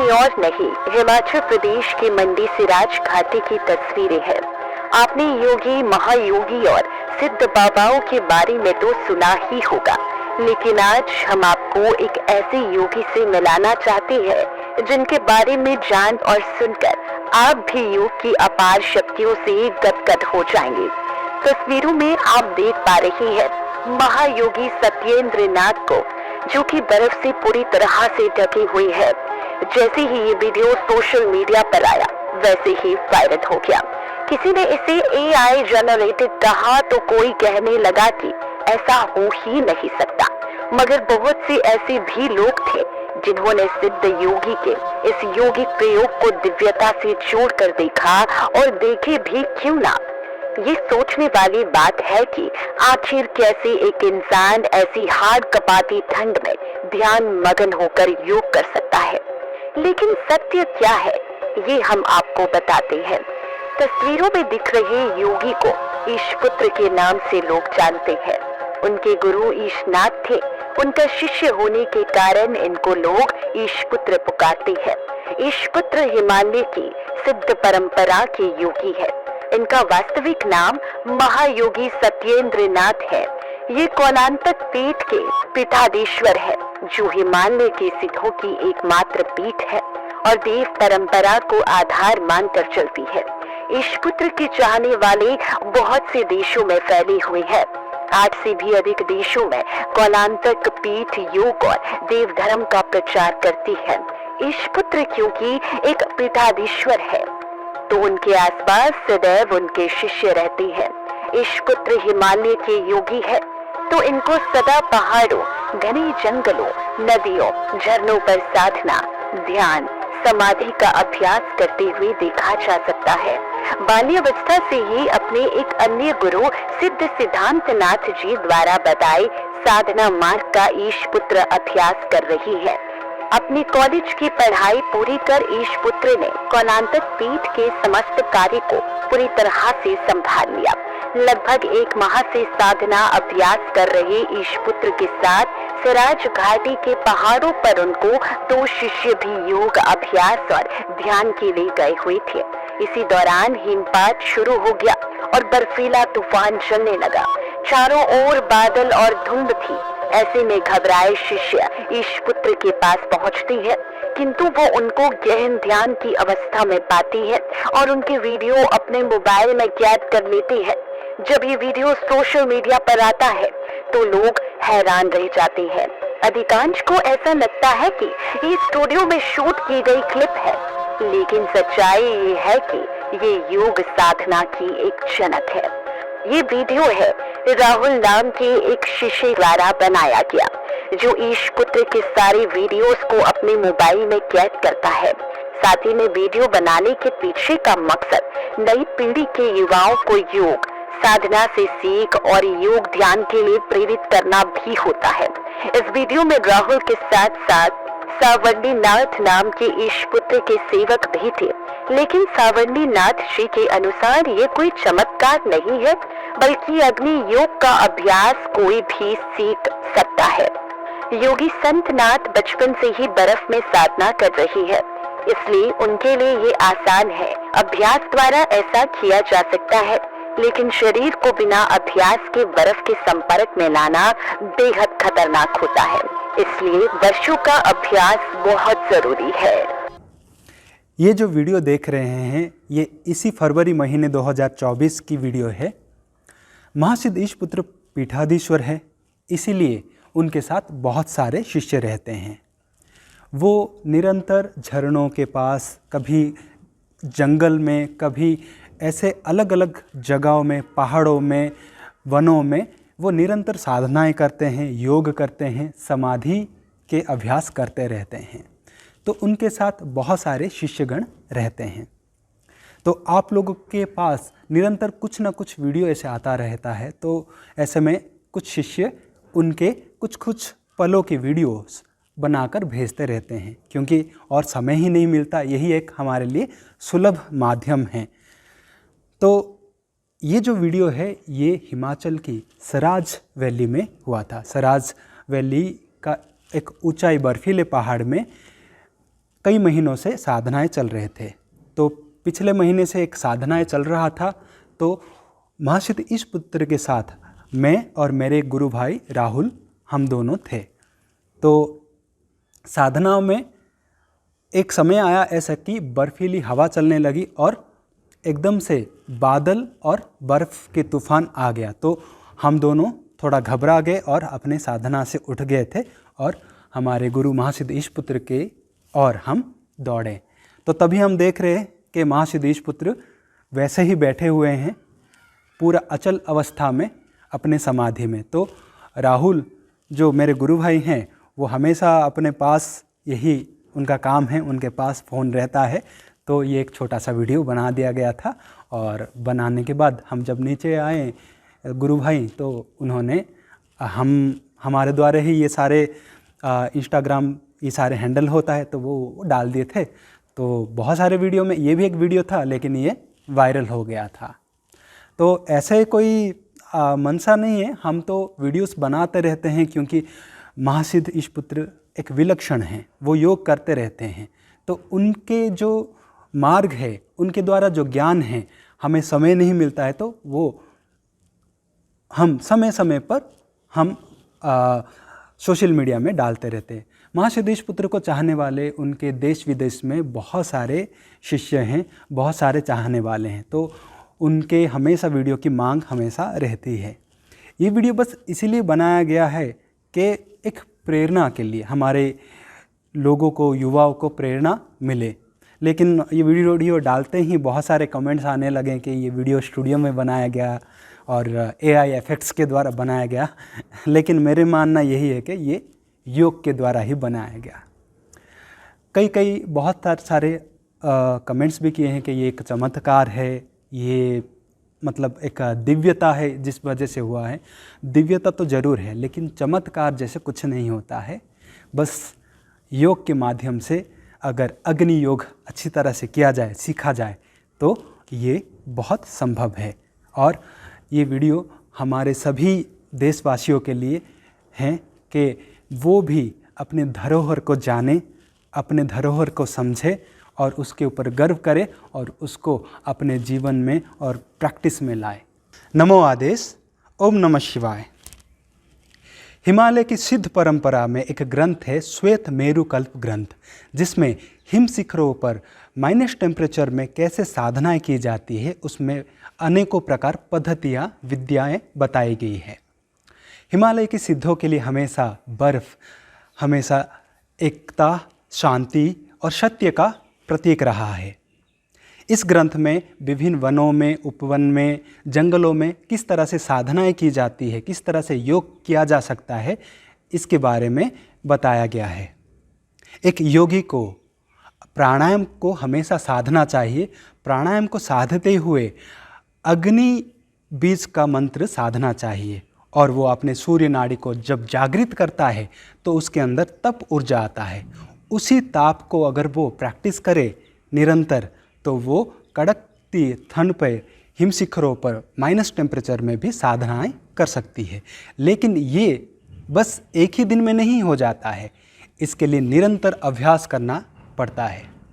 कोई और नहीं, हिमाचल प्रदेश के मंडी सिराज घाटी की तस्वीरें हैं। आपने योगी, महायोगी और सिद्ध बाबाओं के बारे में तो सुना ही होगा, लेकिन आज हम आपको एक ऐसे योगी से मिलाना चाहते हैं जिनके बारे में जान और सुनकर आप भी योग की अपार शक्तियों से गदगद हो जाएंगे। तस्वीरों में आप देख पा रहे हैं महायोगी सत्येंद्र नाथ को, जो कि बर्फ से पूरी तरह से ढकी हुई है। जैसे ही ये वीडियो सोशल मीडिया पर आया, वैसे ही वायरल हो गया। किसी ने इसे AI जनरेटेड कहा तो कोई कहने लगा कि ऐसा हो ही नहीं सकता, मगर बहुत से ऐसे भी लोग थे जिन्होंने सिद्ध योगी के इस योगिक प्रयोग को दिव्यता से जोड़कर देखा, और देखे भी क्यों ना। ये सोचने वाली बात है कि आखिर कैसे एक इंसान ऐसी हाड़ कपाती ठंड में ध्यान मगन होकर योग कर सकता है। लेकिन सत्य क्या है, ये हम आपको बताते हैं। तस्वीरों में दिख रहे योगी को ईशपुत्र के नाम से लोग जानते हैं। उनके गुरु ईशनाथ थे। उनका शिष्य होने के कारण इनको लोग ईशपुत्र पुकारते हैं। ईशपुत्र हिमालय की सिद्ध परंपरा के योगी है। इनका वास्तविक नाम महायोगी सत्येंद्र नाथ है। ये कौलांतक पीठ के पीठाधीश्वर है, जो हिमालय के सिद्धों की एकमात्र पीठ है और देव परंपरा को आधार मानकर चलती है। ईशपुत्र के चाहने वाले बहुत से देशों में फैले हुए हैं। 8 से भी अधिक देशों में कौलांतक पीठ योग और देव धर्म का प्रचार करती है। ईशपुत्र क्योंकि एक पीठाधीश्वर है, तो उनके आसपास सदैव उनके शिष्य रहते हैं। ईशपुत्र हिमालय के योगी है, तो इनको सदा पहाड़ों, घने जंगलों, नदियों, झरनों पर साधना, ध्यान, समाधि का अभ्यास करते हुए देखा जा सकता है। बाल्यावस्था से ही अपने एक अन्य गुरु सिद्ध सिद्धांतनाथ जी द्वारा बताए साधना मार्ग का ईशपुत्र अभ्यास कर रही है। अपनी कॉलेज की पढ़ाई पूरी कर ईशपुत्र ने कौलांतक पीठ के समस्त कार्य को पूरी तरह से संभाल लिया। लगभग 1 माह से साधना अभ्यास कर रहे ईशपुत्र के साथ सिराज घाटी के पहाड़ों पर उनको 2 शिष्य भी योग अभ्यास और ध्यान के लिए गए हुए थे। इसी दौरान हिमपात शुरू हो गया और बर्फीला तूफान चलने लगा। चारों ओर बादल और धुंध थी। ऐसे में घबराए शिष्य ईशपुत्र के पास पहुंचते हैं, किंतु वो उनको गहन ध्यान की अवस्था में पाती है और उनके वीडियो अपने मोबाइल में कैद कर लेते हैं। जब ये वीडियो सोशल मीडिया पर आता है तो लोग हैरान रह जाते हैं। अधिकांश को ऐसा लगता है कि ये स्टूडियो में शूट की गई क्लिप है, लेकिन सच्चाई ये है कि ये योग साधना की एक झलक है। ये वीडियो है राहुल नाम के एक शिष्य द्वारा बनाया गया, जो ईशपुत्र के सारे वीडियोस को अपने मोबाइल में कैद करता है। साथ ही में वीडियो बनाने के पीछे का मकसद नई पीढ़ी के युवाओं को योग साधना से सीख और योग ध्यान के लिए प्रेरित करना भी होता है। इस वीडियो में राहुल के साथ साथ सावर्णी नाथ नाम के ईशपुत्र के सेवक भी थे, लेकिन सावर्णी नाथ जी के अनुसार ये कोई चमत्कार नहीं है, बल्कि अग्नि योग का अभ्यास कोई भी सीख सकता है। योगी संत नाथ बचपन से ही बर्फ में साधना कर रही है, इसलिए उनके लिए ये आसान है। अभ्यास द्वारा ऐसा किया जा सकता है, लेकिन शरीर को बिना अभ्यास के बर्फ के संपर्क में लाना बेहद खतरनाक होता है। इसलिए वर्षों का अभ्यास बहुत जरूरी है। ये जो वीडियो देख रहे हैं, ये इसी फरवरी महीने 2024 की वीडियो है। महासिद्ध ईशपुत्र पीठाधीश्वर है, इसीलिए उनके साथ बहुत सारे शिष्य रहते हैं। वो निरंतर झरनों के पास, कभी जंगल में, कभी ऐसे अलग अलग जगहों में, पहाड़ों में, वनों में वो निरंतर साधनाएं करते हैं, योग करते हैं, समाधि के अभ्यास करते रहते हैं। तो उनके साथ बहुत सारे शिष्यगण रहते हैं। तो आप लोगों के पास निरंतर कुछ ना कुछ वीडियो ऐसे आता रहता है, तो ऐसे में कुछ शिष्य उनके कुछ पलों की वीडियोस बनाकर भेजते रहते हैं, क्योंकि और समय ही नहीं मिलता। यही एक हमारे लिए सुलभ माध्यम है। तो ये जो वीडियो है, ये हिमाचल की सराज वैली में हुआ था। सराज वैली का एक ऊंचाई बर्फीले पहाड़ में कई महीनों से साधनाएं चल रहे थे। तो पिछले महीने से एक साधनाएं चल रहा था, तो महासिद्ध ईशपुत्र के साथ मैं और मेरे गुरु भाई राहुल हम दोनों थे। तो साधनाओं में एक समय आया ऐसा कि बर्फीली हवा चलने लगी और एकदम से बादल और बर्फ़ के तूफान आ गया। तो हम दोनों थोड़ा घबरा गए और अपने साधना से उठ गए थे और हमारे गुरु महासिद्ध ईशपुत्र के और हम दौड़े। तो तभी हम देख रहे हैं कि महासिद्ध ईशपुत्र वैसे ही बैठे हुए हैं पूरा अचल अवस्था में अपने समाधि में। तो राहुल जो मेरे गुरु भाई हैं वो हमेशा अपने पास, यही उनका काम है, उनके पास फ़ोन रहता है। तो ये एक छोटा सा वीडियो बना दिया गया था और बनाने के बाद हम जब नीचे आए गुरु भाई, तो उन्होंने हमारे द्वारा ही ये सारे इंस्टाग्राम ये सारे हैंडल होता है तो वो डाल दिए थे। तो बहुत सारे वीडियो में ये भी एक वीडियो था, लेकिन ये वायरल हो गया था। तो ऐसे कोई मनसा नहीं है, हम तो वीडियोस बनाते रहते हैं क्योंकि महासिद्ध ईशपुत्र एक विलक्षण हैं, वो योग करते रहते हैं। तो उनके जो मार्ग है, उनके द्वारा जो ज्ञान है, हमें समय नहीं मिलता है तो वो हम समय समय पर हम सोशल मीडिया में डालते रहते हैं। महासिद्ध ईशपुत्र को चाहने वाले उनके देश विदेश में बहुत सारे शिष्य हैं, बहुत सारे चाहने वाले हैं। तो उनके हमेशा वीडियो की मांग हमेशा रहती है। ये वीडियो बस इसीलिए बनाया गया है कि एक प्रेरणा के लिए, हमारे लोगों को, युवाओं को प्रेरणा मिले। लेकिन ये वीडियो डालते ही बहुत सारे कमेंट्स आने लगे कि ये वीडियो स्टूडियो में बनाया गया और AI इफेक्ट्स के द्वारा बनाया गया। लेकिन मेरे मानना यही है कि ये योग के द्वारा ही बनाया गया। कई बहुत सारे कमेंट्स भी किए हैं कि ये एक चमत्कार है, ये मतलब एक दिव्यता है जिस वजह से हुआ है। दिव्यता तो ज़रूर है, लेकिन चमत्कार जैसे कुछ नहीं होता है। बस योग के माध्यम से अगर अग्नि योग अच्छी तरह से किया जाए, सीखा जाए, तो ये बहुत संभव है। और ये वीडियो हमारे सभी देशवासियों के लिए हैं कि वो भी अपने धरोहर को जाने, अपने धरोहर को समझे और उसके ऊपर गर्व करे और उसको अपने जीवन में और प्रैक्टिस में लाए। नमो आदेश। ओम नमः शिवाय। हिमालय की सिद्ध परंपरा में एक ग्रंथ है श्वेत मेरु कल्प ग्रंथ, जिसमें हिम शिखरों पर माइनस टेम्परेचर में कैसे साधनाएं की जाती है, उसमें अनेकों प्रकार पद्धतियाँ, विद्याएं बताई गई है। हिमालय की सिद्धों के लिए हमेशा बर्फ, हमेशा एकता, शांति और सत्य का प्रतीक रहा है। इस ग्रंथ में विभिन्न वनों में, उपवन में, जंगलों में किस तरह से साधनाएं की जाती है, किस तरह से योग किया जा सकता है, इसके बारे में बताया गया है। एक योगी को प्राणायाम को हमेशा साधना चाहिए। प्राणायाम को साधते हुए अग्नि बीज का मंत्र साधना चाहिए और वो अपने सूर्य नाड़ी को जब जागृत करता है तो उसके अंदर तप ऊर्जा आता है। उसी ताप को अगर वो प्रैक्टिस करे निरंतर, तो वो कड़कती ठंड पर, हिम शिखरों पर माइनस टेम्परेचर में भी साधनाएं कर सकती है। लेकिन ये बस एक ही दिन में नहीं हो जाता है, इसके लिए निरंतर अभ्यास करना पड़ता है।